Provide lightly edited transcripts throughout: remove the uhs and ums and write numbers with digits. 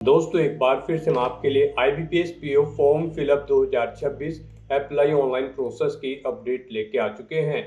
दोस्तों एक बार फिर से हम आपके लिए IBPS PO form fill up 2026 apply online process की अपडेट लेके आ चुके हैं।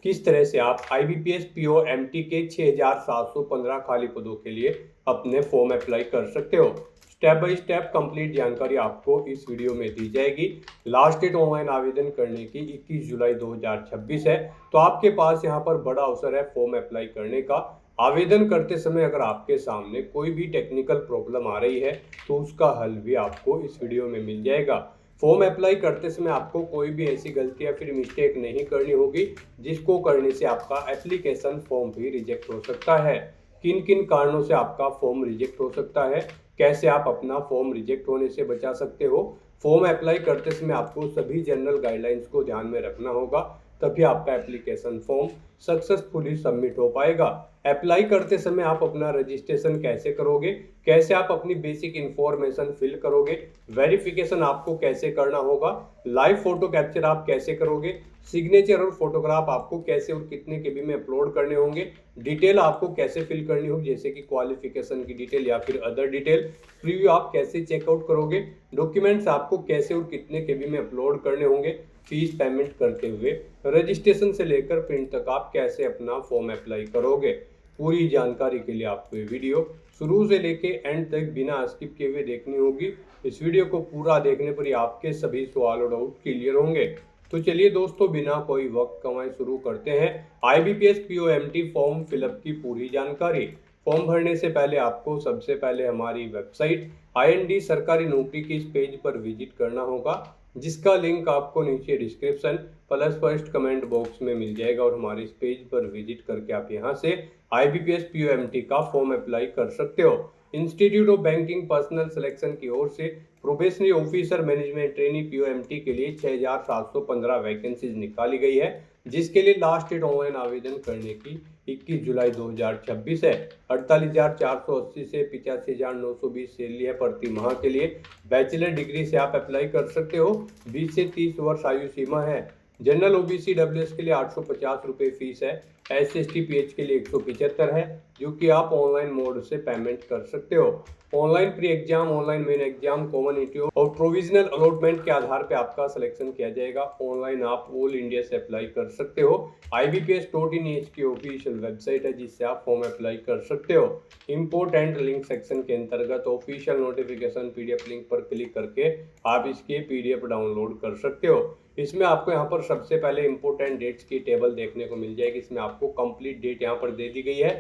किस तरह से आप IBPS PO MT के 6715 खाली पदों के लिए अपने फॉर्म अप्लाई कर सकते हो। स्टेप बाय स्टेप कंप्लीट जानकारी आपको इस वीडियो में दी जाएगी। लास्ट डेट ऑनलाइन आवेदन करने की 21 जुलाई 2026 है, तो आपके पास यहाँ पर बड़ा अवसर है फॉर्म अप्लाई करने का। आवेदन करते समय अगर आपके सामने कोई भी टेक्निकल प्रॉब्लम आ रही है तो उसका हल भी आपको इस वीडियो में मिल जाएगा। फॉर्म अप्लाई करते समय आपको कोई भी ऐसी गलती या फिर मिस्टेक नहीं करनी होगी जिसको करने से आपका एप्लीकेशन फॉर्म भी रिजेक्ट हो सकता है। किन किन कारणों से आपका फॉर्म रिजेक्ट हो सकता है, कैसे आप अपना फॉर्म रिजेक्ट होने से बचा सकते हो। फॉर्म अप्लाई करते समय आपको सभी जनरल गाइडलाइंस को ध्यान में रखना होगा, तभी आपका एप्लीकेशन फॉर्म सक्सेसफुली सबमिट हो पाएगा। अप्लाई करते समय आप अपना रजिस्ट्रेशन कैसे करोगे, कैसे आप अपनी बेसिक इंफॉर्मेशन फिल करोगे, वेरिफिकेशन आपको कैसे करना होगा, लाइव फोटो कैप्चर आप कैसे करोगे, सिग्नेचर और फोटोग्राफ आपको कैसे और कितने केबी में अपलोड करने होंगे, डिटेल आपको कैसे फिल करनी होगी जैसे कि क्वालिफिकेशन की डिटेल या फिर अदर डिटेल, प्रीव्यू आप कैसे चेकआउट करोगे, डॉक्यूमेंट्स आपको कैसे और कितने केबी में अपलोड करने होंगे, फीस पेमेंट करते हुए रजिस्ट्रेशन से लेकर प्रिंट तक आप कैसे अपना फॉर्म अप्लाई करोगे। पूरी जानकारी के लिए आपको ये वीडियो शुरू से लेके एंड तक बिना स्किप किए हुए देखनी होगी। इस वीडियो को पूरा देखने पर ही आपके सभी सवाल और डाउट क्लियर होंगे। तो चलिए दोस्तों बिना कोई वक्त गंवाए शुरू करते हैं IBPS PO MT form fill up की पूरी जानकारी। फॉर्म भरने से पहले आपको सबसे पहले हमारी वेबसाइट IND सरकारी नौकरी के इस पेज पर विजिट करना होगा, जिसका लिंक आपको नीचे description plus first comment box में मिल जाएगा। और हमारे इस पेज पर विजिट करके आप यहां से IBPS PO MT का फॉर्म अप्लाई कर सकते हो। Institute of banking personal selection की ओर से probationary officer management trainee PO MT के लिए 6715 वैकेंसीज निकाली गई है, जिसके लिए लास्ट डेट ऑनलाइन आवेदन करने की 21 जुलाई 2026 है। 48,480 से 85,920 सैलरी है प्रति माह के लिए। बैचलर डिग्री से आप अप्लाई कर सकते हो। 20 से 30 वर्ष आयु सीमा है। जनरल OBC WS के लिए 850 रुपये फीस है। SC/ST PH के लिए 175 है, जो कि आप ऑनलाइन मोड से पेमेंट कर सकते हो। Online pre exam, online main exam, common interview और प्रोविजनल अलॉटमेंट के आधार पे आपका सिलेक्शन किया जाएगा। ऑनलाइन आप ऑल इंडिया से अप्लाई कर सकते हो। IBPS.in की ऑफिशियल वेबसाइट है, जिससे आप फॉर्म अप्लाई कर सकते हो। इंपोर्टेंट लिंक सेक्शन के अंतर्गत ऑफिशियल नोटिफिकेशन PDF लिंक पर क्लिक करके आप इसके PDF डाउनलोड कर सकते हो। इसमें आपको यहाँ पर सबसे पहले इंपोर्टेंट डेट्स की टेबल देखने को मिल जाएगी। इसमें आपको कंप्लीट डेट यहाँ पर दे दी गई है।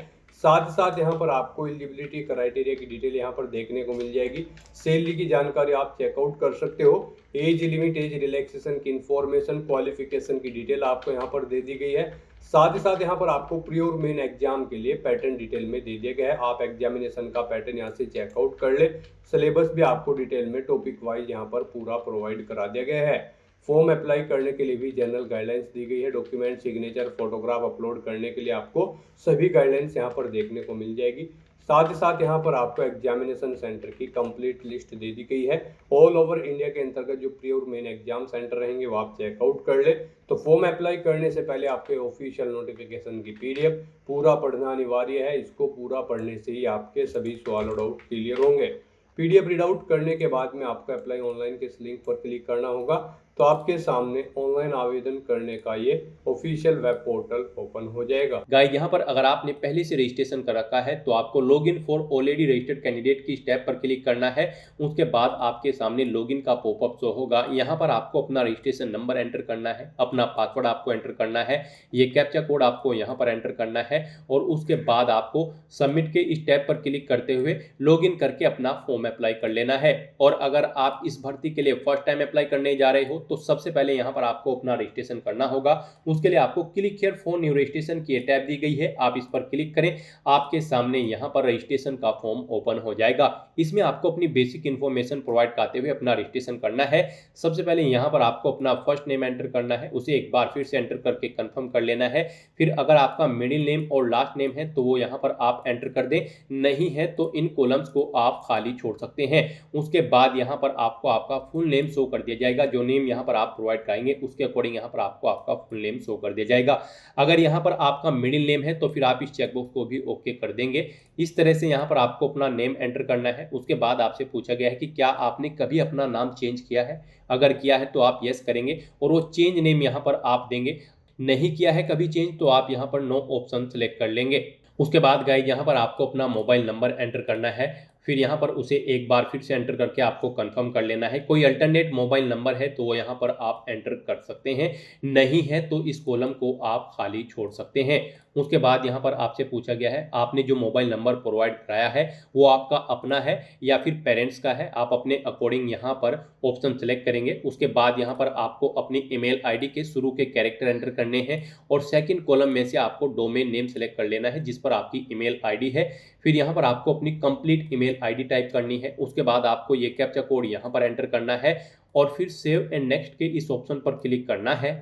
साथ ही साथ यहाँ पर आपको एलिजिबिलिटी क्राइटेरिया की डिटेल यहाँ पर देखने को मिल जाएगी। सैलरी की जानकारी आप चेकआउट कर सकते हो। एज लिमिट, एज रिलैक्सेशन की इंफॉर्मेशन, क्वालिफिकेशन की डिटेल आपको यहाँ पर दे दी गई है। साथ ही साथ यहाँ पर आपको प्री और मेन एग्जाम के लिए पैटर्न डिटेल में दे दिया गया है। आप एग्जामिनेशन का पैटर्न यहाँ से चेकआउट कर ले। सिलेबस भी आपको डिटेल में टॉपिक वाइज यहाँ पर पूरा प्रोवाइड करा दिया गया है। फॉर्म अप्लाई करने के लिए भी जनरल गाइडलाइंस दी गई है। डॉक्यूमेंट, सिग्नेचर, फोटोग्राफ अपलोड करने के लिए आपको सभी गाइडलाइंस यहाँ पर देखने को मिल जाएगी। साथ ही साथ यहाँ पर आपको एग्जामिनेशन सेंटर की कंप्लीट लिस्ट दे दी गई है। ऑल ओवर इंडिया के अंतर्गत जो प्री और मेन एग्जाम सेंटर रहेंगे वो आप चेकआउट कर ले। तो फॉर्म अप्लाई करने से पहले आपके ऑफिशियल नोटिफिकेशन की PDF पूरा पढ़ना अनिवार्य है। इसको पूरा पढ़ने से ही आपके सभी सवाल और डाउट क्लियर होंगे। PDF रीड आउट करने के बाद में आपको अप्लाई ऑनलाइन के इस लिंक पर क्लिक करना होगा, तो आपके सामने ऑनलाइन आवेदन करने का ये ऑफिशियल वेब पोर्टल ओपन हो जाएगा। गाइस यहाँ पर अगर आपने पहले से रजिस्ट्रेशन कर रखा है तो आपको login for already registered candidate की स्टेप पर क्लिक करना है। उसके बाद आपके सामने लॉगिन का पॉपअप शो होगा। यहाँ पर आपको अपना रजिस्ट्रेशन नंबर एंटर करना है, अपना पासवर्ड आपको एंटर करना है, ये कैप्चा कोड आपको यहाँ पर एंटर करना है और उसके बाद आपको सबमिट के स्टेप पर क्लिक करते हुए लॉगिन करके अपना फॉर्म अप्लाई कर लेना है। और अगर आप इस भर्ती के लिए फर्स्ट टाइम अप्लाई करने जा रहे हो तो सबसे पहले यहाँ पर आपको अपना रजिस्ट्रेशन करना होगा। उसके लिए आपको click here for new registration की टैब दी गई है, आप इस पर क्लिक करें। आपके सामने यहाँ पर रजिस्ट्रेशन का फॉर्म ओपन हो जाएगा। इसमें आपको अपनी बेसिक इन्फॉर्मेशन प्रोवाइड करते हुए अपना रजिस्ट्रेशन करना है। सबसे पहले यहाँ पर आपको अपना फर्स्ट नेम एंटर करना है, उसे एक बार फिर से एंटर करके कंफर्म कर लेना है। फिर अगर आपका मिडिल नेम और लास्ट नेम है तो वो यहाँ पर आप एंटर कर दें, नहीं है तो इन कॉलम्स को आप खाली छोड़ सकते हैं। उसके बाद यहाँ पर आपको आपका फुल नेम शो कर दिया जाएगा। जो नेम यहाँ पर आप प्रोवाइड कराएंगे उसके अकॉर्डिंग यहाँ पर आपको आपका फुल नेम शो कर दिया जाएगा। अगर यहाँ पर आपका मिडिल नेम है तो फिर आप इस चेकबॉक्स को भी ओके कर देंगे। इस तरह से यहाँ पर आपको अपना नेम एंटर करना है। उसके बाद आपसे पूछा गया है कि क्या आपने कभी अपना नाम चेंज किया है, अगर किया है तो आप यस करेंगे और वो चेंज नेम यहाँ पर आप देंगे। नहीं किया है कभी चेंज तो आप यहाँ पर नो ऑप्शन सेलेक्ट कर लेंगे। उसके बाद गाइस यहाँ पर आपको अपना मोबाइल नंबर एंटर करना है, फिर यहाँ पर उसे एक बार फिर से एंटर करके आपको कंफर्म कर लेना है। कोई अल्टरनेट मोबाइल नंबर है तो वो यहाँ पर आप एंटर कर सकते हैं, नहीं है तो इस कॉलम को आप खाली छोड़ सकते हैं। उसके बाद यहाँ पर आपसे पूछा गया है आपने जो मोबाइल नंबर प्रोवाइड कराया है वो आपका अपना है या फिर पेरेंट्स का है, आप अपने अकॉर्डिंग यहाँ पर ऑप्शन सेलेक्ट करेंगे। उसके बाद यहाँ पर आपको अपनी ईमेल आईडी के शुरू के कैरेक्टर एंटर करने हैं और सेकंड कॉलम में से आपको डोमेन नेम सेलेक्ट कर लेना है जिस पर आपकी ईमेल आईडी है। फिर यहाँ पर आपको अपनी कंप्लीट ईमेल आईडी टाइप करनी है। उसके बाद आपको ये कैप्चा कोड यहाँ पर एंटर करना है और फिर सेव एंड नेक्स्ट के इस ऑप्शन पर क्लिक करना है।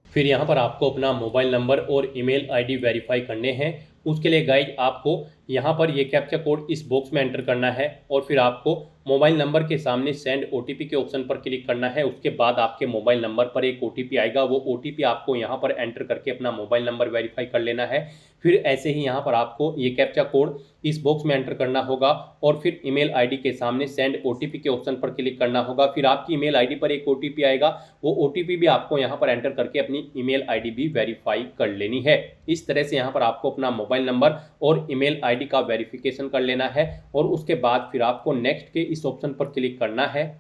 फिर यहाँ पर आपको अपना मोबाइल नंबर और ईमेल आईडी वेरीफाई करने हैं। उसके लिए गाइज आपको यहाँ पर ये कैप्चा कोड इस बॉक्स में एंटर करना है और फिर आपको मोबाइल नंबर के सामने सेंड ओटीपी के ऑप्शन पर क्लिक करना है। उसके बाद आपके मोबाइल नंबर पर एक ओटीपी आएगा, वो ओटीपी आपको यहाँ पर एंटर करके अपना मोबाइल नंबर वेरीफाई कर लेना है। फिर ऐसे ही यहाँ पर आपको ये कैप्चा कोड इस बॉक्स में एंटर करना होगा और फिर ईमेल आईडी के सामने सेंड ओटीपी के ऑप्शन पर क्लिक करना होगा। फिर आपकी ईमेल आईडी पर एक ओटीपी आएगा, वो ओटीपी भी आपको यहाँ पर एंटर करके अपनी ईमेल आईडी भी वेरीफाई कर लेनी है। इस तरह से यहाँ पर आपको अपना मोबाइल नंबर और ईमेल आईडी का वेरिफिकेशन कर लेना है और उसके बाद फिर आपको नेक्स्ट के इस ऑप्शन पर क्लिक करना है।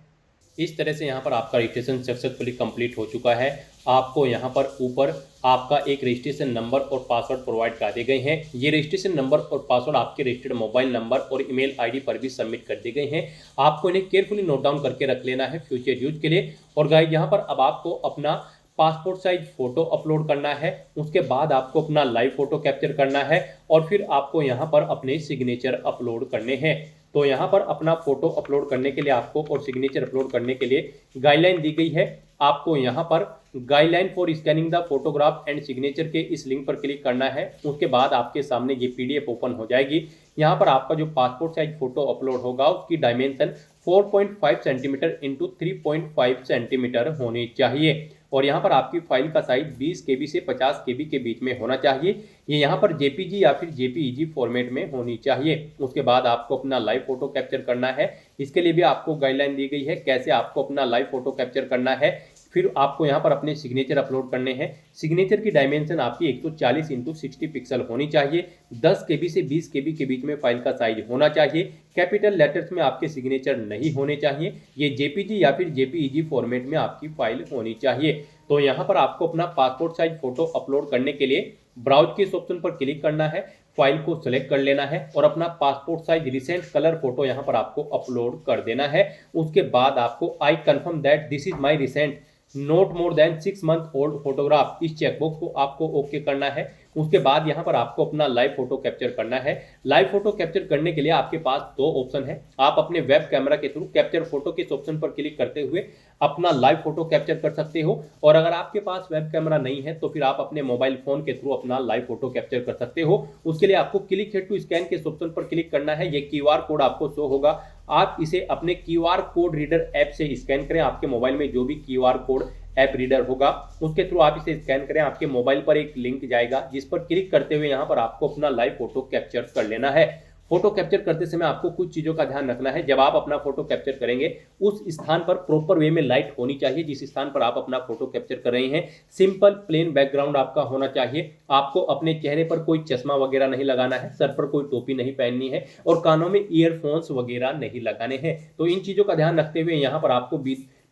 इस तरह से यहाँ पर आपका रजिस्ट्रेशन सक्सेसफुली कंप्लीट हो चुका है। आपको यहाँ पर ऊपर आपका एक रजिस्ट्रेशन नंबर और पासवर्ड प्रोवाइड कर दिए गए हैं। ये रजिस्ट्रेशन नंबर और पासवर्ड आपके रजिस्टर्ड मोबाइल नंबर और ईमेल आईडी पर भी सबमिट कर दिए गए हैं। आपको इन्हें केयरफुली नोट डाउन करके रख लेना है फ्यूचर यूज के लिए। और गाइस यहाँ पर अब आपको अपना पासपोर्ट साइज फोटो अपलोड करना है। उसके बाद आपको अपना लाइव फोटो कैप्चर करना है और फिर आपको यहाँ पर अपने सिग्नेचर अपलोड करने हैं। तो यहाँ पर अपना फोटो अपलोड करने के लिए आपको और सिग्नेचर अपलोड करने के लिए गाइडलाइन दी गई है। आपको यहाँ पर guideline for scanning the photograph and signature के इस लिंक पर क्लिक करना है। उसके बाद आपके सामने ये पीडीएफ ओपन हो जाएगी। यहाँ पर आपका जो पासपोर्ट साइज फोटो अपलोड होगा उसकी डायमेंशन 4.5 सेंटीमीटर इंटू 3.5 सेंटीमीटर होनी चाहिए और यहाँ पर आपकी फाइल का साइज 20 KB से 50 KB के बीच में होना चाहिए। ये यहाँ पर जेपीजी या फिर जेपीईजी फॉर्मेट में होनी चाहिए। उसके बाद आपको अपना लाइव फोटो कैप्चर करना है। इसके लिए भी आपको गाइडलाइन दी गई है कैसे आपको अपना लाइव फोटो कैप्चर करना है। फिर आपको यहाँ पर अपने सिग्नेचर अपलोड करने हैं। सिग्नेचर की डायमेंशन आपकी 140 इंटू 60 पिक्सल होनी चाहिए। 10 KB से 20 KB के बीच में फाइल का साइज होना चाहिए। कैपिटल लेटर्स में आपके सिग्नेचर नहीं होने चाहिए। ये जेपीजी या फिर जेपीईजी फॉर्मेट में आपकी फाइल होनी चाहिए। तो यहाँ पर आपको अपना पासपोर्ट साइज फोटो अपलोड करने के लिए ब्राउज के इस ऑप्शन पर क्लिक करना है, फाइल को सिलेक्ट कर लेना है और अपना passport size recent colour photo यहाँ पर आपको अपलोड कर देना है। उसके बाद आपको I confirm that this is my recent not more than 6 month old photograph इस चेकबॉक्स को आपको ओके करना है। उसके बाद यहाँ पर आपको अपना लाइव फोटो कैप्चर करना है। लाइव फोटो कैप्चर करने के लिए आपके पास दो ऑप्शन है। आप अपने वेब कैमरा के थ्रू कैप्चर फोटो के इस ऑप्शन पर क्लिक करते हुए अपना लाइव फोटो कैप्चर कर सकते हो और अगर आपके पास वेब कैमरा नहीं है तो फिर आप अपने मोबाइल फोन के थ्रू अपना लाइव फोटो कैप्चर कर सकते हो। उसके लिए आपको क्लिक हियर टू स्कैन के इस ऑप्शन पर क्लिक करना है। ये क्यूआर कोड आपको शो होगा, आप इसे अपने क्यूआर कोड रीडर ऐप से स्कैन करें। आपके मोबाइल में जो भी क्यूआर कोड ऐप रीडर होगा उसके थ्रू आप इसे स्कैन करें। आपके मोबाइल पर एक लिंक जाएगा जिस पर क्लिक करते हुए यहाँ पर आपको अपना लाइव फोटो कैप्चर कर लेना है। फोटो कैप्चर करते समय आपको कुछ चीजों का ध्यान रखना है। जब आप अपना फोटो कैप्चर करेंगे उस स्थान पर प्रॉपर वे में लाइट होनी चाहिए जिस स्थान पर आप अपना फोटो कैप्चर कर रहे हैं। सिंपल प्लेन बैकग्राउंड आपका होना चाहिए। आपको अपने चेहरे पर कोई चश्मा वगैरह नहीं लगाना है, सर पर कोई टोपी नहीं पहननी है और कानों में ईयरफोन्स वगैरह नहीं लगाने हैं। तो इन चीजों का ध्यान रखते हुए यहाँ पर आपको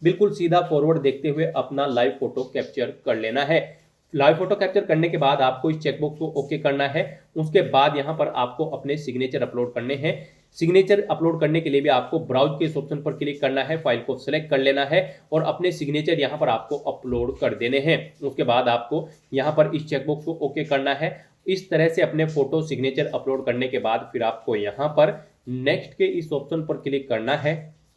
बिल्कुल सीधा फॉरवर्ड देखते हुए अपना लाइव फोटो कैप्चर कर लेना है। लाइव फोटो कैप्चर करने के बाद आपको इस चेकबॉक्स को ओके करना है। उसके बाद यहाँ पर आपको अपने सिग्नेचर अपलोड करने हैं। सिग्नेचर अपलोड करने के लिए भी आपको ब्राउज के इस ऑप्शन पर क्लिक करना है, फाइल को सिलेक्ट कर लेना है और अपने सिग्नेचर यहाँ पर आपको अपलोड कर देने हैं। उसके बाद आपको यहाँ पर इस चेकबॉक्स को ओके करना है। इस तरह से अपने फोटो सिग्नेचर अपलोड करने के बाद फिर आपको यहाँ पर नेक्स्ट के इस ऑप्शन पर क्लिक करना है।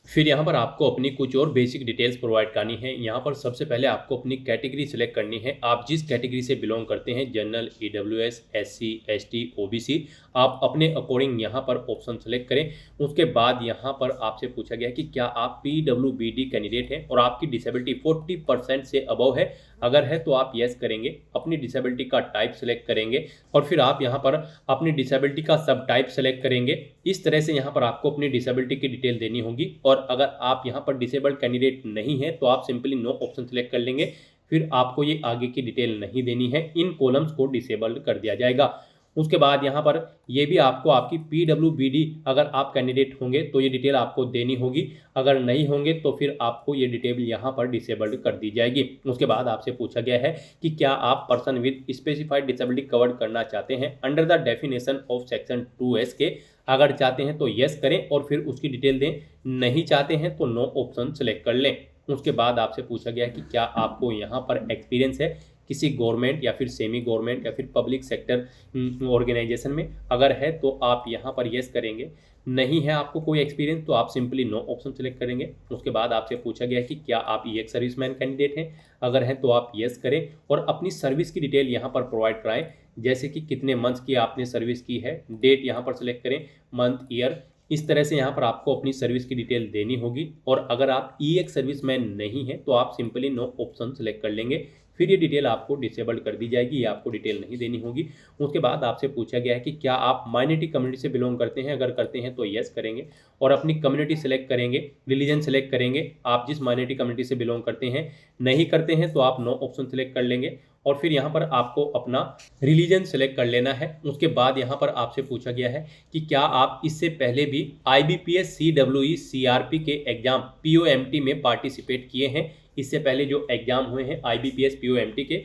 फिर यहाँ पर आपको अपनी कुछ और बेसिक डिटेल्स प्रोवाइड करनी है। यहाँ पर सबसे पहले आपको अपनी कैटेगरी सिलेक्ट करनी है। आप जिस कैटेगरी से बिलोंग करते हैं, general, EWS, SC, ST, OBC, आप अपने अकॉर्डिंग यहाँ पर ऑप्शन सेलेक्ट करें। उसके बाद यहाँ पर आपसे पूछा गया कि क्या आप पीडब्ल्यूबीडी कैंडिडेट हैं और आपकी डिसेबिलिटी 40% से अबव है। अगर है तो आप येस करेंगे, अपनी डिसेबिलिटी का टाइप सेलेक्ट करेंगे और फिर आप यहाँ पर अपनी डिसेबिलिटी का सब टाइप सेलेक्ट करेंगे। इस तरह से यहाँ पर आपको अपनी डिसेबिलिटी की डिटेल देनी होगी। और अगर आप यहाँ पर डिसेबल्ड कैंडिडेट नहीं है तो आप सिंपली नो ऑप्शन सेलेक्ट कर लेंगे। फिर आपको ये आगे की डिटेल नहीं देनी है, इन कॉलम्स को डिसेबल्ड कर दिया जाएगा। उसके बाद यहाँ पर ये भी आपको आपकी पीडब्ल्यूबीडी अगर आप कैंडिडेट होंगे तो ये डिटेल आपको देनी होगी, अगर नहीं होंगे तो फिर आपको ये डिटेल यहाँ पर डिसेबल्ड कर दी जाएगी। उसके बाद आपसे पूछा गया है कि क्या आप person with specified disability covered करना चाहते हैं under the definition of section 2S के। अगर चाहते हैं तो येस करें और फिर उसकी डिटेल दें, नहीं चाहते हैं तो नो ऑप्शन सेलेक्ट कर लें। उसके बाद आपसे पूछा गया है कि क्या आपको यहाँ पर एक्सपीरियंस है किसी गवर्नमेंट या फिर सेमी गवर्नमेंट या फिर पब्लिक सेक्टर ऑर्गेनाइजेशन में। अगर है तो आप यहाँ पर येस करेंगे, नहीं है आपको कोई एक्सपीरियंस तो आप सिंपली नो ऑप्शन सेलेक्ट करेंगे। उसके बाद आपसे पूछा गया है कि क्या आप एक सर्विसमैन कैंडिडेट हैं। अगर है तो आप येस करें और अपनी सर्विस की डिटेल यहाँ पर प्रोवाइड कराएं, जैसे कि कितने मंथ्स की आपने सर्विस की है, डेट यहाँ पर सेलेक्ट करें, मंथ, ईयर। इस तरह से यहाँ पर आपको अपनी सर्विस की डिटेल देनी होगी। और अगर आप एक सर्विसमैन नहीं है तो आप सिंपली नो ऑप्शन सेलेक्ट कर लेंगे। फिर ये डिटेल आपको डिसेबल्ड कर दी जाएगी, ये आपको डिटेल नहीं देनी होगी। उसके बाद आपसे पूछा गया है कि क्या आप माइनॉरिटी कम्युनिटी से बिलोंग करते हैं। अगर करते हैं तो येस करेंगे और अपनी कम्युनिटी सेलेक्ट करेंगे, रिलीजन सेलेक्ट करेंगे, आप जिस माइनॉरिटी कम्युनिटी से बिलोंग करते हैं। नहीं करते हैं तो आप नो ऑप्शन सेलेक्ट कर लेंगे और फिर यहाँ पर आपको अपना रिलीजन सेलेक्ट कर लेना है। उसके बाद यहाँ पर आपसे पूछा गया है कि क्या आप इससे पहले भी IBPS CWE CRP के एग्जाम POMT में पार्टिसिपेट किए हैं। इससे पहले जो एग्जाम हुए हैं IBPS POMT के,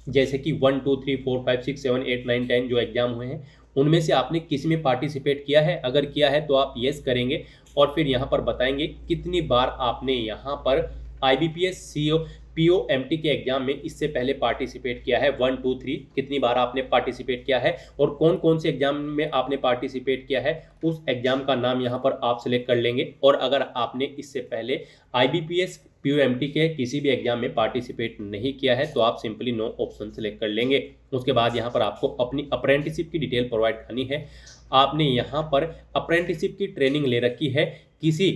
जैसे कि 1, 2, 3, 4, 5, 6, 7, 8, 9, 10 जो एग्जाम हुए हैं, उनमें से आपने किसी में पार्टिसिपेट किया है। अगर किया है तो आप येस करेंगे और फिर यहाँ पर बताएंगे कितनी बार आपने यहाँ पर IBPS POMT के एग्जाम में इससे पहले पार्टिसिपेट किया है। 1, 2, 3 कितनी बार आपने पार्टिसिपेट किया है और कौन कौन से एग्जाम में आपने पार्टिसिपेट किया है, उस एग्जाम का नाम यहाँ पर आप सिलेक्ट कर लेंगे। और अगर आपने इससे पहले IBPS POMT के किसी भी एग्जाम में पार्टिसिपेट नहीं किया है तो आप सिंपली नो ऑप्शन सेलेक्ट कर लेंगे। उसके बाद यहाँ पर आपको अपनी अप्रेंटिसशिप की डिटेल प्रोवाइड करनी है। आपने यहाँ पर अप्रेंटिसशिप की ट्रेनिंग ले रखी है किसी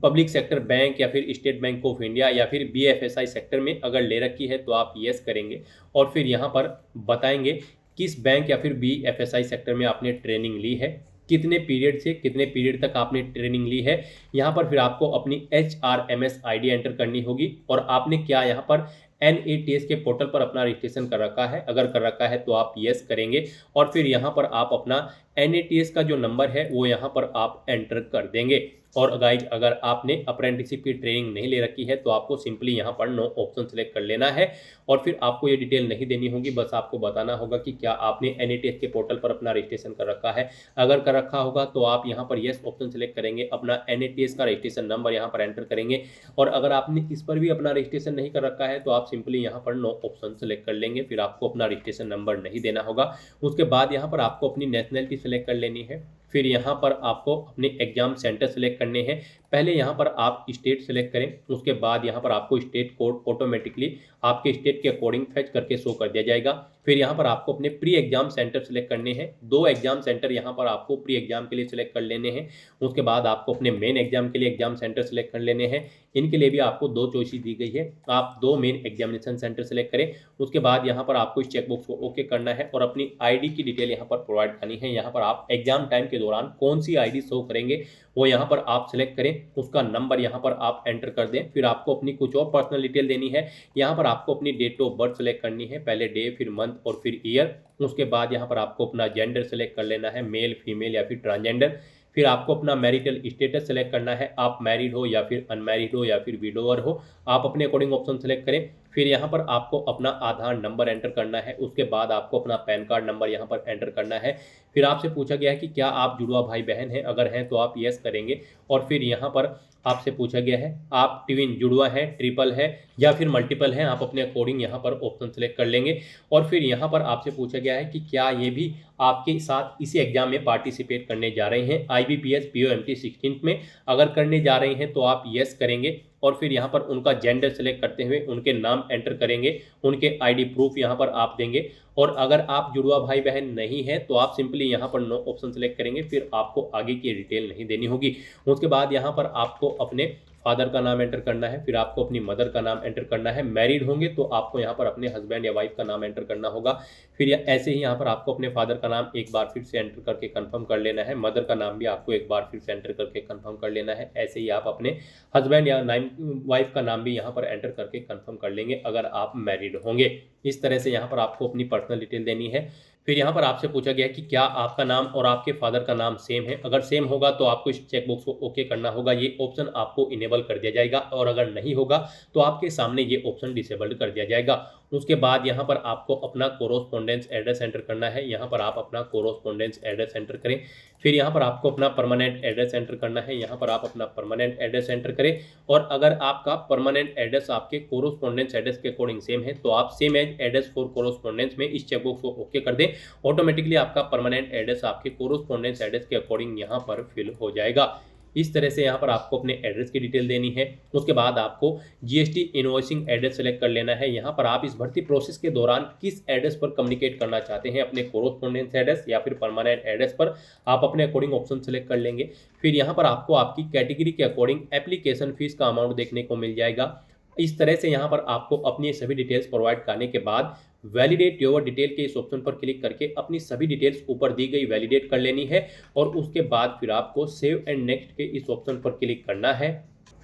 पब्लिक सेक्टर बैंक या फिर स्टेट बैंक ऑफ इंडिया या फिर BFSI सेक्टर में। अगर ले रखी है तो आप येस करेंगे और फिर यहाँ पर बताएंगे किस बैंक या फिर BFSI सेक्टर में आपने ट्रेनिंग ली है, कितने पीरियड से कितने पीरियड तक आपने ट्रेनिंग ली है। यहाँ पर फिर आपको अपनी HRMS ID एंटर करनी होगी और आपने क्या यहाँ पर NATS के पोर्टल पर अपना रजिस्ट्रेशन कर रखा है। अगर कर रखा है तो आप येस करेंगे और फिर यहाँ पर आप अपना NATS का जो नंबर है वो यहाँ पर आप एंटर कर देंगे। और गाइज अगर आपने अप्रेंटिसशिप की ट्रेनिंग नहीं ले रखी है तो आपको सिंपली यहाँ पर नो ऑप्शन सेलेक्ट कर लेना है और फिर आपको ये डिटेल नहीं देनी होगी, बस आपको बताना होगा कि क्या आपने NATS के पोर्टल पर अपना रजिस्ट्रेशन कर रखा है। अगर कर रखा होगा तो आप यहाँ पर येस ऑप्शन सेलेक्ट करेंगे, अपना NATS का रजिस्ट्रेशन नंबर यहाँ पर एंटर करेंगे। और अगर आपने इस पर भी अपना रजिस्ट्रेशन नहीं कर रखा है तो आप सिंपली यहाँ पर नो ऑप्शन सेलेक्ट कर लेंगे, फिर आपको अपना रजिस्ट्रेशन नंबर नहीं देना होगा। उसके बाद यहाँ पर आपको अपनी नेशनलिटी सेलेक्ट कर लेनी है। फिर यहाँ पर आपको अपने एग्जाम सेंटर सेलेक्ट करने हैं। पहले यहाँ पर आप स्टेट सेलेक्ट करें, उसके बाद यहाँ पर आपको स्टेट कोड ऑटोमेटिकली आपके स्टेट के अकॉर्डिंग फेच करके शो कर दिया जाएगा। फिर यहाँ पर आपको अपने प्री एग्जाम सेंटर सेलेक्ट करने हैं। 2 एग्जाम सेंटर यहाँ पर आपको प्री एग्जाम के लिए सिलेक्ट कर लेने हैं। उसके बाद आपको अपने मेन एग्जाम के लिए एग्जाम सेंटर सेलेक्ट कर लेने हैं। इनके लिए भी आपको 2 चॉइसेस दी गई है, आप 2 मेन एग्जामिनेशन सेंटर सेलेक्ट करें। उसके बाद यहाँ पर आपको इस चेकबॉक्स को ओके करना है और अपनी ID की डिटेल यहाँ पर प्रोवाइड करनी है। यहाँ पर आप एग्जाम टाइम के दौरान कौन सी ID शो करेंगे वो यहाँ पर आप सिलेक्ट करें, उसका नंबर यहाँ पर आप एंटर कर दें। फिर आपको अपनी कुछ और पर्सनल डिटेल देनी है। यहाँ पर आपको अपनी डेट ऑफ बर्थ सेलेक्ट करनी है, पहले डे फिर मंथ और फिर ईयर। उसके बाद यहाँ पर आपको अपना जेंडर सेलेक्ट कर लेना है, मेल, फीमेल या फिर ट्रांसजेंडर। फिर आपको अपना मैरिटल स्टेटस सेलेक्ट करना है, आप मैरिड हो या फिर अनमैरिड हो या फिर विडोवर हो, आप अपने अकॉर्डिंग ऑप्शन सेलेक्ट करें। फिर यहाँ पर आपको अपना आधार नंबर एंटर करना है, उसके बाद आपको अपना पैन कार्ड नंबर यहाँ पर एंटर करना है। फिर आपसे पूछा गया है कि क्या आप जुड़वा भाई बहन हैं, अगर हैं तो आप यस करेंगे। और फिर यहाँ पर आपसे पूछा गया है आप ट्विन जुड़वा है, ट्रिपल है या फिर मल्टीपल है, आप अपने अकॉर्डिंग यहाँ पर ऑप्शन सेलेक्ट कर लेंगे। और फिर यहाँ पर आपसे पूछा गया है कि क्या ये भी आपके साथ इसी एग्जाम में पार्टिसिपेट करने जा रहे हैं IBPS POMT 16 में, अगर करने जा रहे हैं तो आप यस करेंगे। और फिर यहाँ पर उनका जेंडर सेलेक्ट करते हुए उनके नाम एंटर करेंगे, उनके ID प्रूफ यहाँ पर आप देंगे। और अगर आप जुड़वा भाई बहन नहीं है तो आप सिंपली यहाँ पर नो ऑप्शन सेलेक्ट करेंगे, फिर आपको आगे की डिटेल नहीं देनी होगी। उसके बाद यहाँ पर आपको अपने फादर का नाम एंटर करना है, फिर आपको अपनी मदर का नाम एंटर करना है। मैरिड होंगे तो आपको यहाँ पर अपने हस्बैंड या वाइफ का नाम एंटर करना होगा। फिर ऐसे ही यहाँ पर आपको अपने फादर का नाम एक बार फिर से एंटर करके कंफर्म कर लेना है, मदर का नाम भी आपको एक बार फिर से एंटर करके कंफर्म कर लेना है। ऐसे ही आप अपने हस्बैंड या वाइफ का नाम भी यहाँ पर एंटर करके कंफर्म कर लेंगे अगर आप मैरिड होंगे। इस तरह से यहाँ पर आपको अपनी पर्सनल डिटेल देनी है। फिर यहाँ पर आपसे पूछा गया कि क्या आपका नाम और आपके फादर का नाम सेम है, अगर सेम होगा तो आपको इस चेकबॉक्स को ओके करना होगा, ये ऑप्शन आपको इनेबल कर दिया जाएगा। और अगर नहीं होगा तो आपके सामने ये ऑप्शन डिसेबल्ड कर दिया जाएगा। उसके बाद यहाँ पर आपको अपना कोरोस्पोंडेंस एड्रेस एंटर करना है, यहाँ पर आप अपना कोरोस्पोंडेंस एड्रेस एंटर करें। फिर यहाँ पर आपको अपना परमानेंट एड्रेस एंटर करना है, यहाँ पर आप अपना परमानेंट एड्रेस एंटर करें। और अगर आपका परमानेंट एड्रेस आपके कोरोस्पोंडेंस एड्रेस के अकॉर्डिंग सेम है तो आप same as address for correspondence में इस चेकबॉक्स को ओके कर दें। ऑटोमेटिकली आपका परमानेंट एड्रेस आपके कोरोस्पोंडेंस एड्रेस के अकॉर्डिंग यहाँ पर फिल हो जाएगा। इस तरह से यहाँ पर आपको अपने एड्रेस की डिटेल देनी है। उसके बाद आपको GST इनवॉइसिंग एड्रेस सेलेक्ट कर लेना है। यहाँ पर आप इस भर्ती प्रोसेस के दौरान किस एड्रेस पर कम्युनिकेट करना चाहते हैं, अपने कोरोस्पोंडेंस एड्रेस या फिर परमानेंट एड्रेस पर, आप अपने अकॉर्डिंग ऑप्शन सेलेक्ट कर लेंगे। फिर यहाँ पर आपको आपकी कैटेगरी के अकॉर्डिंग एप्लीकेशन फीस का अमाउंट देखने को मिल जाएगा। इस तरह से यहाँ पर आपको अपनी सभी डिटेल्स प्रोवाइड करने के बाद वैलिडेट योर डिटेल के इस ऑप्शन पर क्लिक करके अपनी सभी डिटेल्स ऊपर दी गई वैलिडेट कर लेनी है। और उसके बाद फिर आपको सेव एंड नेक्स्ट के इस ऑप्शन पर क्लिक करना है।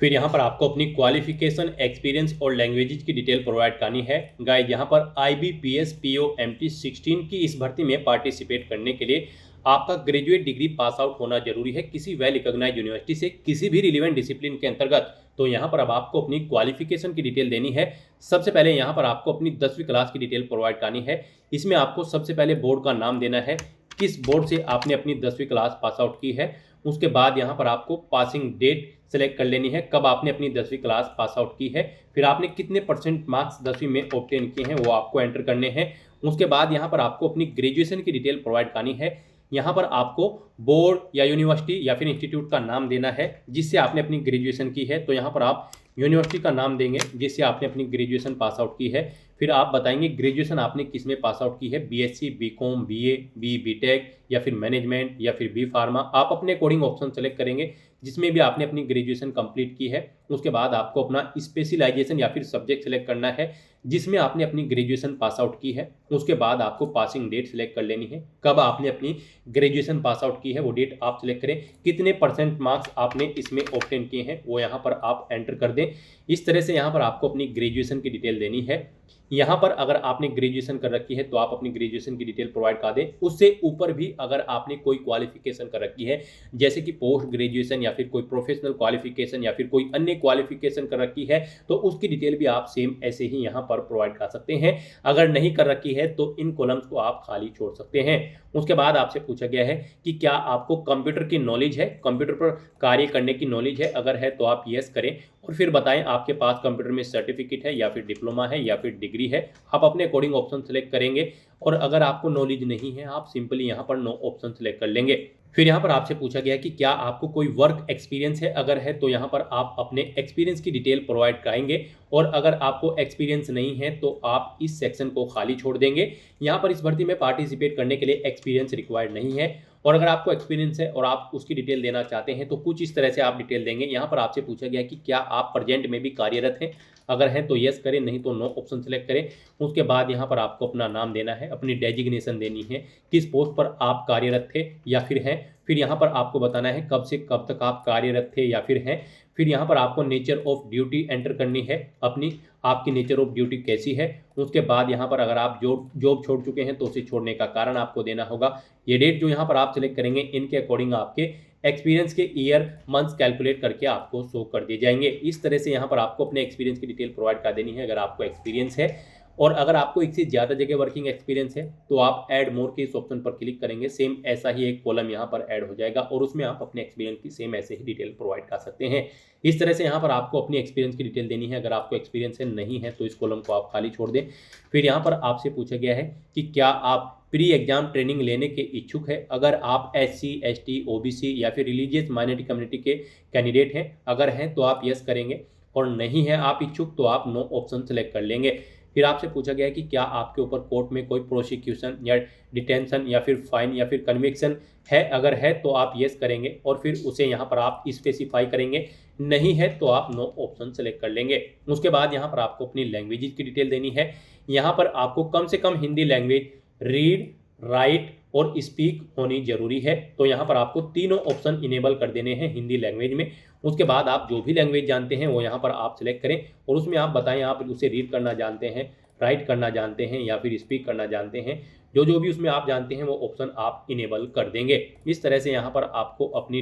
फिर यहाँ पर आपको अपनी क्वालिफिकेशन, एक्सपीरियंस और लैंग्वेजेस की डिटेल प्रोवाइड करनी है। गाइस, यहाँ पर IBPS POMT 16 की इस भर्ती में पार्टिसिपेट करने के लिए आपका ग्रेजुएट डिग्री पास आउट होना जरूरी है किसी वेल रिकॉग्नाइज्ड यूनिवर्सिटी से, किसी भी रिलेवेंट डिसिप्लिन के अंतर्गत। तो यहाँ पर अब आपको अपनी क्वालिफिकेशन की डिटेल देनी है। सबसे पहले यहाँ पर आपको अपनी 10वीं क्लास की डिटेल प्रोवाइड करनी है। इसमें आपको सबसे पहले बोर्ड का नाम देना है, किस बोर्ड से आपने अपनी 10वीं क्लास पास आउट की है। उसके बाद यहाँ पर आपको पासिंग डेट सेलेक्ट कर लेनी है, कब आपने अपनी 10वीं क्लास पास आउट की है। फिर आपने कितने % मार्क्स 10वीं में ऑब्टेन किए हैं वो आपको एंटर करने हैं। उसके बाद यहाँ पर आपको अपनी ग्रेजुएशन की डिटेल प्रोवाइड करनी है। यहाँ पर आपको बोर्ड या यूनिवर्सिटी या फिर इंस्टीट्यूट का नाम देना है जिससे आपने अपनी ग्रेजुएशन की है। तो यहाँ पर आप यूनिवर्सिटी का नाम देंगे जिससे आपने अपनी ग्रेजुएशन पास आउट की है। फिर आप बताएंगे ग्रेजुएशन आपने किस में पास आउट की है, BSc, BCom, BA, BTech या फिर मैनेजमेंट या फिर B फार्मा। आप अपने अकॉर्डिंग ऑप्शन सेलेक्ट करेंगे जिसमें भी आपने अपनी ग्रेजुएशन कंप्लीट की है। उसके बाद आपको अपना स्पेशलाइजेशन या फिर सब्जेक्ट सेलेक्ट करना है जिसमें आपने अपनी ग्रेजुएशन पास आउट की है। उसके बाद आपको पासिंग डेट सेलेक्ट कर लेनी है, कब आपने अपनी ग्रेजुएशन पास आउट की है वो डेट आप सेलेक्ट करें। कितने % मार्क्स आपने इसमें ऑब्टेन किए हैं वो यहाँ पर आप एंटर कर दें। इस तरह से यहाँ पर आपको अपनी ग्रेजुएशन की डिटेल देनी है। यहाँ पर अगर आपने ग्रेजुएशन कर रखी है तो आप अपनी ग्रेजुएशन की डिटेल प्रोवाइड कर दें। उससे ऊपर भी अगर आपने कोई क्वालिफिकेशन कर रखी है जैसे कि पोस्ट ग्रेजुएशन या फिर कोई प्रोफेशनल क्वालिफिकेशन या फिर कोई अन्य क्वालिफिकेशन कर रखी है तो उसकी डिटेल भी आप सेम ऐसे ही यहाँ पर प्रोवाइड कर सकते हैं। अगर नहीं कर रखी है तो इन कॉलम्स को आप खाली छोड़ सकते हैं। उसके बाद आपसे पूछा गया है कि क्या आपको कंप्यूटर की नॉलेज है, कंप्यूटर पर कार्य करने की नॉलेज है, अगर है तो आप यस करें। और फिर बताएं आपके पास कंप्यूटर में सर्टिफिकेट है या फिर डिप्लोमा है या फिर डिग्री है। आप अपने अकॉर्डिंग ऑप्शन सेलेक्ट करेंगे। और अगर आपको नॉलेज नहीं है आप सिंपली यहाँ पर नो ऑप्शन सेलेक्ट कर लेंगे। फिर यहाँ पर आपसे पूछा गया कि क्या आपको कोई वर्क एक्सपीरियंस है, अगर है तो यहाँ पर आप अपने एक्सपीरियंस की डिटेल प्रोवाइड कराएंगे। और अगर आपको एक्सपीरियंस नहीं है तो आप इस सेक्शन को खाली छोड़ देंगे। यहाँ पर इस भर्ती में पार्टिसिपेट करने के लिए एक्सपीरियंस रिक्वायर्ड नहीं है। और अगर आपको एक्सपीरियंस है और आप उसकी डिटेल देना चाहते हैं तो कुछ इस तरह से आप डिटेल देंगे। यहाँ पर आपसे पूछा गया कि क्या आप प्रेजेंट में भी कार्यरत हैं, अगर हैं तो यस करें, नहीं तो नो ऑप्शन सेलेक्ट करें। उसके बाद यहाँ पर आपको अपना नाम देना है, अपनी डेजिग्नेशन देनी है, किस पोस्ट पर आप कार्यरत थे या फिर हैं। फिर यहाँ पर आपको बताना है कब से कब तक आप कार्यरत थे या फिर हैं। फिर यहाँ पर आपको नेचर ऑफ ड्यूटी एंटर करनी है, अपनी आपकी नेचर ऑफ ड्यूटी कैसी है। उसके बाद यहाँ पर अगर आप जॉब छोड़ चुके हैं तो उसे छोड़ने का कारण आपको देना होगा। ये डेट जो यहाँ पर आप सिलेक्ट करेंगे इनके अकॉर्डिंग आपके एक्सपीरियंस के ईयर मंथ्स कैलकुलेट करके आपको शो कर दिए जाएंगे। इस तरह से यहाँ पर आपको अपने एक्सपीरियंस की डिटेल प्रोवाइड कर देनी है अगर आपको एक्सपीरियंस है। और अगर आपको एक से ज़्यादा जगह वर्किंग एक्सपीरियंस है तो आप ऐड मोर के इस ऑप्शन पर क्लिक करेंगे, सेम ऐसा ही एक कॉलम यहाँ पर ऐड हो जाएगा और उसमें आप अपने एक्सपीरियंस की सेम ऐसे ही डिटेल प्रोवाइड कर सकते हैं। इस तरह से यहाँ पर आपको अपनी एक्सपीरियंस की डिटेल देनी है। अगर आपको एक्सपीरियंस है नहीं है तो इस कॉलम को आप खाली छोड़ दें। फिर यहाँ पर आपसे पूछा गया है कि क्या आप प्री एग्जाम ट्रेनिंग लेने के इच्छुक है। अगर आप SC ST OBC या फिर रिलीजियस माइनॉरिटी कम्युनिटी के कैंडिडेट हैं, अगर हैं तो आप यस करेंगे और नहीं है आप इच्छुक तो आप नो ऑप्शन सेलेक्ट कर लेंगे। फिर आपसे पूछा गया है कि क्या आपके ऊपर कोर्ट में कोई प्रोसिक्यूशन या डिटेंशन या फिर फाइन या फिर कन्विक्शन है। अगर है तो आप यस करेंगे और फिर उसे यहाँ पर आप स्पेसिफाई करेंगे, नहीं है तो आप नो ऑप्शन सेलेक्ट कर लेंगे। उसके बाद यहाँ पर आपको अपनी लैंग्वेजेस की डिटेल देनी है। यहाँ पर आपको कम से कम हिंदी लैंग्वेज रीड, राइट और स्पीक होनी जरूरी है। तो यहाँ पर आपको तीनों ऑप्शन इनेबल कर देने हैं हिंदी लैंग्वेज में। उसके बाद आप जो भी लैंग्वेज जानते हैं वो यहाँ पर आप सिलेक्ट करें और उसमें आप बताएं आप उसे रीड करना जानते हैं, राइट करना जानते हैं या फिर स्पीक करना जानते हैं। जो जो भी उसमें आप जानते हैं वो ऑप्शन आप इनेबल कर देंगे। इस तरह से यहाँ पर आपको अपनी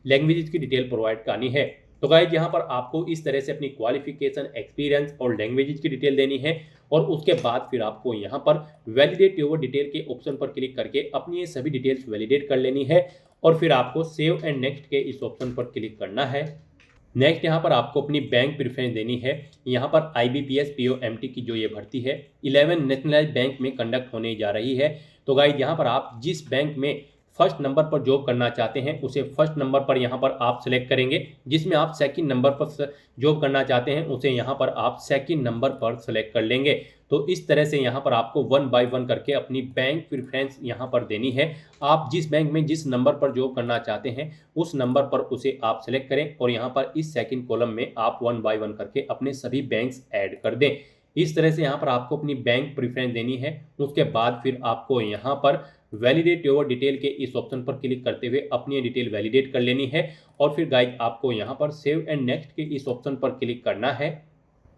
लैंग्वेज की डिटेल प्रोवाइड करनी है। तो गाइज यहाँ पर आपको इस तरह से अपनी क्वालिफिकेशन, एक्सपीरियंस और लैंग्वेजेस की डिटेल देनी है और उसके बाद फिर आपको यहाँ पर वैलिडेट योर डिटेल के ऑप्शन पर क्लिक करके अपनी ये सभी डिटेल्स वैलिडेट कर लेनी है और फिर आपको सेव एंड नेक्स्ट के इस ऑप्शन पर क्लिक करना है। नेक्स्ट यहाँ पर आपको अपनी बैंक प्रेफरेंस देनी है। यहाँ पर IBPS POMT की जो ये भर्ती है 11 नेशनलाइज्ड बैंक में कंडक्ट होने जा रही है। तो गाइज यहाँ पर आप जिस बैंक में फर्स्ट नंबर पर जॉब करना चाहते हैं उसे फर्स्ट नंबर पर यहाँ पर आप सेलेक्ट करेंगे, जिसमें आप सेकंड नंबर पर जॉब करना चाहते हैं उसे यहाँ पर आप सेकंड नंबर पर सेलेक्ट कर लेंगे। तो इस तरह से यहाँ पर आपको 1 बाय 1 करके अपनी बैंक प्रेफरेंस यहाँ पर देनी है। आप जिस बैंक में जिस नंबर पर जॉब करना चाहते हैं उस नंबर पर उसे आप सेलेक्ट करें और यहाँ पर इस सेकंड कॉलम में आप 1 बाय 1 करके अपने सभी बैंक्स ऐड कर दें। इस तरह से यहाँ पर आपको अपनी बैंक प्रेफरेंस देनी है। उसके बाद फिर आपको यहाँ पर वैलिडेट योर डिटेल के इस ऑप्शन पर क्लिक करते हुए अपनी डिटेल वैलिडेट कर लेनी है और फिर गाइज आपको यहाँ पर सेव एंड नेक्स्ट के इस ऑप्शन पर क्लिक करना है।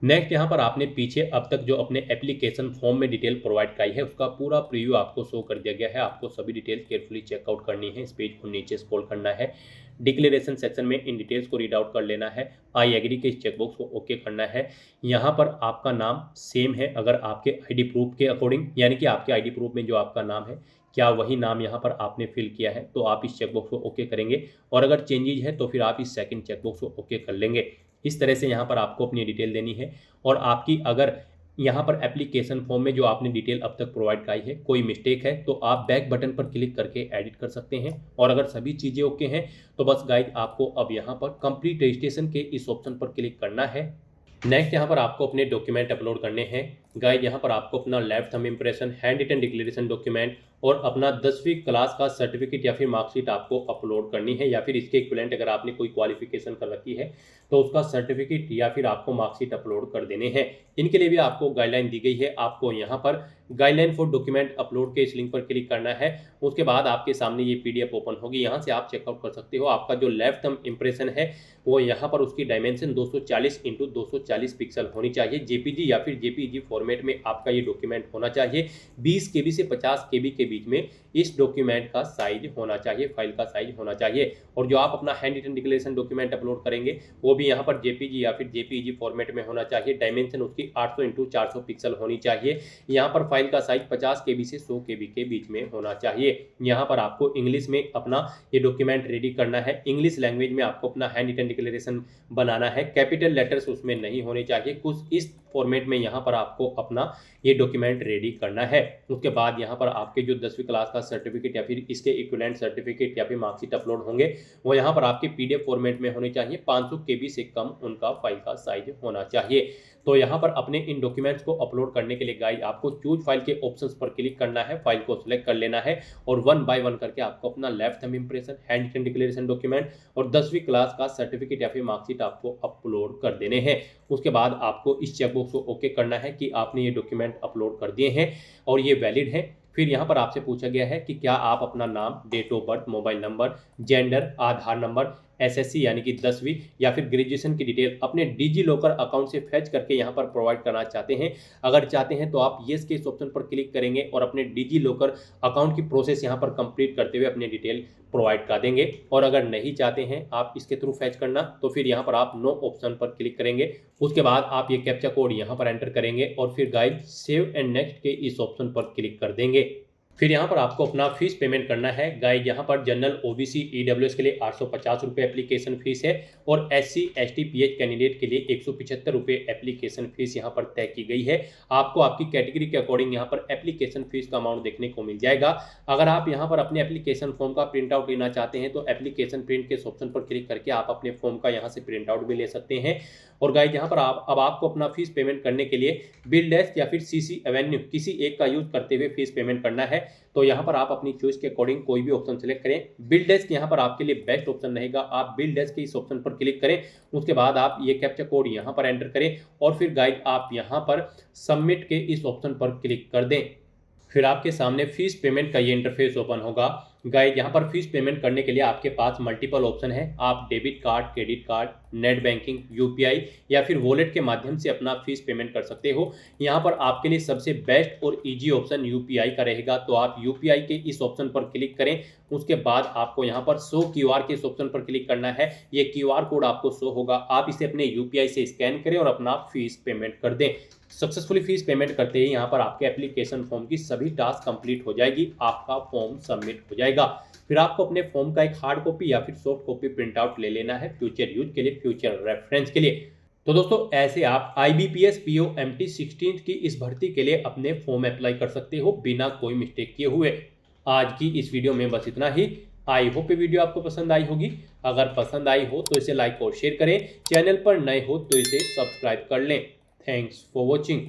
नेक्स्ट यहाँ पर आपने पीछे अब तक जो अपने एप्लीकेशन फॉर्म में डिटेल प्रोवाइड कराई है उसका पूरा प्रीव्यू आपको शो कर दिया गया है। आपको सभी डिटेल्स केयरफुली चेकआउट करनी है। इस पेज को नीचे स्क्रॉल करना है, डिक्लेरेशन सेक्शन में इन डिटेल्स को रीड आउट कर लेना है, आई एग्री के इस चेकबॉक्स को ओके करना है। यहाँ पर आपका नाम सेम है अगर आपके ID प्रूफ के अकॉर्डिंग, यानी कि आपके ID प्रूफ में जो आपका नाम है क्या वही नाम यहाँ पर आपने फिल किया है तो आप इस चेकबॉक्स को ओके करेंगे और अगर चेंजेज है तो फिर आप इस सेकंड चेकबॉक्स को ओके कर लेंगे। इस तरह से यहाँ पर आपको अपनी डिटेल देनी है और आपकी अगर यहाँ पर एप्लीकेशन फॉर्म में जो आपने डिटेल अब तक प्रोवाइड कराई है कोई मिस्टेक है तो आप बैक बटन पर क्लिक करके एडिट कर सकते हैं और अगर सभी चीज़ें ओके हैं तो बस गाइड आपको अब यहाँ पर कंप्लीट रजिस्ट्रेशन के इस ऑप्शन पर क्लिक करना है। नेक्स्ट यहाँ पर आपको अपने डॉक्यूमेंट अपलोड करने हैं। गाइड यहाँ पर आपको अपना left thumb impression, hand written declaration document और अपना 10वीं क्लास का सर्टिफिकेट या फिर मार्कशीट आपको अपलोड करनी है या फिर इसके इक्विवेलेंट अगर आपने कोई क्वालिफिकेशन कर रखी है तो उसका सर्टिफिकेट या फिर आपको मार्कशीट अपलोड कर देने हैं। इनके लिए भी आपको गाइडलाइन दी गई है। आपको यहाँ पर गाइडलाइन फॉर डॉक्यूमेंट अपलोड के इस लिंक पर क्लिक करना है। उसके बाद आपके सामने ये PDF ओपन होगी, यहाँ से आप चेकआउट कर सकते हो। आपका जो लेफ्ट थंब इम्प्रेशन है वो यहाँ पर उसकी डायमेंशन 240 × 240 पिक्सल होनी चाहिए। JPG या फिर JPEG फॉर्मेट में आपका ये डॉक्यूमेंट होना चाहिए। 20 KB से 50 KB के बीच में इस डॉक्यूमेंट का साइज होना चाहिए, फाइल का साइज होना चाहिए। और जो आप अपना hand written declaration document upload करेंगे वो भी यहाँ पर JPG या फिर JPEG फॉर्मेट में होना चाहिए। डायमेंशन उसकी 800 × 400 पिक्सल होनी चाहिए। यहाँ पर फाइल का साइज 50 KB से 100 KB के बीच में होना चाहिए। यहाँ पर आपको इंग्लिश में अपना ये डॉक्यूमेंट रेडी करना है। इंग्लिश लैंग्वेज में आपको अपना हैंड रिटन डिक्लेरेशन बनाना है। कैपिटल लेटर्स उसमें नहीं होने चाहिए। कुछ इस फॉर्मेट में यहाँ पर आपको अपना ये डॉक्यूमेंट रेडी करना है। उसके बाद यहाँ पर आपके जो 10वीं क्लास का सर्टिफिकेट या फिर इसके इक्विवेलेंट सर्टिफिकेट या फिर मार्कशीट अपलोड होंगे वो यहाँ पर आपके PDF फॉर्मेट में होने चाहिए। 500 KB से कम उनका फाइल का साइज होना चाहिए। तो यहाँ पर अपने इन डॉक्यूमेंट्स को अपलोड करने के लिए गाइड आपको चूज फाइल के ऑप्शंस पर क्लिक करना है, फाइल को सिलेक्ट कर लेना है और 1 बाय 1 करके आपको अपना left thumb impression, hand written declaration document और 10वीं क्लास का सर्टिफिकेट या फिर मार्कशीट आपको अपलोड कर देने हैं। उसके बाद आपको इस चेकबॉक्स को ओके करना है कि आपने ये डॉक्यूमेंट अपलोड कर दिए हैं और ये वैलिड है। फिर यहाँ पर आपसे पूछा गया है कि क्या आप अपना नाम, date of birth, mobile number, gender, Aadhaar number SSC यानी कि 10वीं या फिर ग्रेजुएशन की डिटेल अपने डिजी लॉकर अकाउंट से फैच करके यहाँ पर प्रोवाइड करना चाहते हैं। अगर चाहते हैं तो आप येस के इस ऑप्शन पर क्लिक करेंगे और अपने डिजी लॉकर अकाउंट की प्रोसेस यहाँ पर कंप्लीट करते हुए अपनी डिटेल प्रोवाइड कर देंगे। और अगर नहीं चाहते हैं आप इसके थ्रू फैच करना तो फिर यहाँ पर आप नो ऑप्शन पर क्लिक करेंगे। उसके बाद आप ये कैप्चा कोड यहाँ पर एंटर करेंगे और फिर गाइड सेव एंड नेक्स्ट के इस ऑप्शन पर क्लिक कर देंगे। फिर यहाँ पर आपको अपना फीस पेमेंट करना है। गाइड यहाँ पर जनरल ओबीसी ईडब्ल्यूएस के लिए 850 रुपये एप्लीकेशन फीस है और एससी एसटी पीएच कैंडिडेट के लिए 175 रुपये एप्लीकेशन फीस यहाँ पर तय की गई है। आपको आपकी कैटेगरी के अकॉर्डिंग यहाँ पर एप्लीकेशन फीस का अमाउंट देखने को मिल जाएगा। अगर आप यहाँ पर अपने एप्लीकेशन फॉर्म का प्रिंट आउट लेना चाहते हैं तो एप्लीकेशन प्रिंट के ऑप्शन पर क्लिक करके आप अपने फॉर्म का यहाँ से प्रिंट आउट भी ले सकते हैं। और गाइड यहाँ पर अब आपको अपना फीस पेमेंट करने के लिए बिल डेस्क या फिर सीसी एवेन्यू किसी एक का यूज करते हुए फीस पेमेंट करना है। तो यहाँ पर आप अपनी चॉइस के अकॉर्डिंग कोई भी ऑप्शन सेलेक्ट करें। बिल डेस्क यहाँ पर आपके लिए बेस्ट ऑप्शन रहेगा। आप बिल डेस्क के इस ऑप्शन पर क्लिक करें, उसके बाद आप ये कैप्चा कोड यहाँ पर एंटर करें और फिर गाइड आप यहाँ पर सबमिट के इस ऑप्शन पर क्लिक कर दें। फिर आपके सामने फीस पेमेंट का ये इंटरफेस ओपन होगा। गाइड यहाँ पर फीस पेमेंट करने के लिए आपके पास मल्टीपल ऑप्शन है। आप debit card, credit card, net banking, UPI या फिर वॉलेट के माध्यम से अपना फीस पेमेंट कर सकते हो। यहाँ पर आपके लिए सबसे बेस्ट और इजी ऑप्शन यूपीआई का रहेगा। तो आप यूपीआई के इस ऑप्शन पर क्लिक करें, उसके बाद आपको यहाँ पर शो क्यूआर के इस ऑप्शन पर क्लिक करना है। ये क्यूआर कोड आपको शो होगा, आप इसे अपने यूपीआई से स्कैन करें और अपना फीस पेमेंट कर दें। सक्सेसफुली फीस पेमेंट करते ही यहाँ पर आपके एप्लीकेशन फॉर्म की सभी टास्क कंप्लीट हो जाएगी, आपका फॉर्म सबमिट हो जाएगा। फिर आपको अपने फॉर्म का एक हार्ड कॉपी या फिर सॉफ्ट कॉपी प्रिंट आउट ले लेना है फ्यूचर यूज के लिए, फ्यूचर रेफरेंस के लिए। तो दोस्तों ऐसे आप IBPS PO MT 16 की इस भर्ती के लिए अपने फॉर्म अप्लाई कर सकते हो बिना कोई मिस्टेक किए हुए। आज की इस वीडियो में बस इतना ही। आई होप ये वीडियो आपको पसंद आई होगी। अगर पसंद आई हो तो इसे लाइक और शेयर करें, चैनल पर नए हो तो इसे सब्सक्राइब कर लें। Thanks for watching.